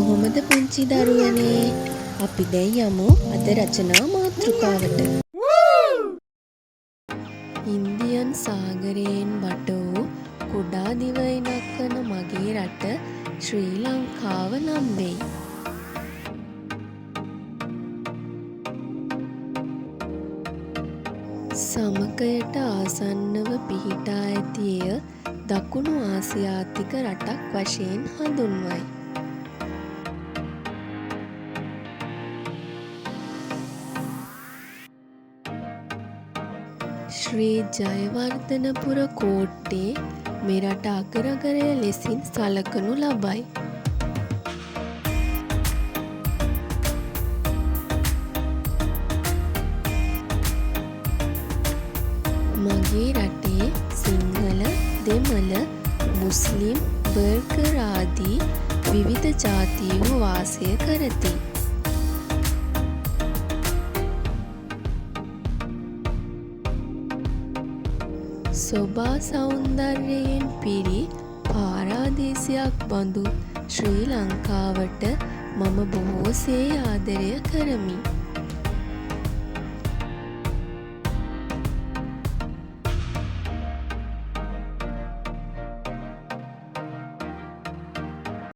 කොහොමද පුංචි දරුවනේ? අපි දැන් යමු අද රචනා මාතෘකාවට. ඉන්දියන් සාගරයෙන් වට වූ කුඩා දිවයිනක් වන මගේ රට ශ්‍රී ලංකාව නම් වෙයි. සමකයට ආසන්නව පිහිටා ඇති එය දකුණු ආසියාතික රටක් වශයෙන් හඳුන්වයි. ශ්‍රී ජයවර්ධනපුර කෝට්ටේ මෙරට අගරගරය ලෙසින් සලකනු ලබයි. මගේ රටේ සිංහල, දෙමළ, මුස්ලිම්, බර්ගර් ආදී විවිධ ජාතීහු වාසය කරති. සොබා සෞන්දර්යයෙන් පිරි පාරාදීසයක් බඳු ශ්‍රී ලංකාවට මම බොහෝසේ ආදරය කරමි.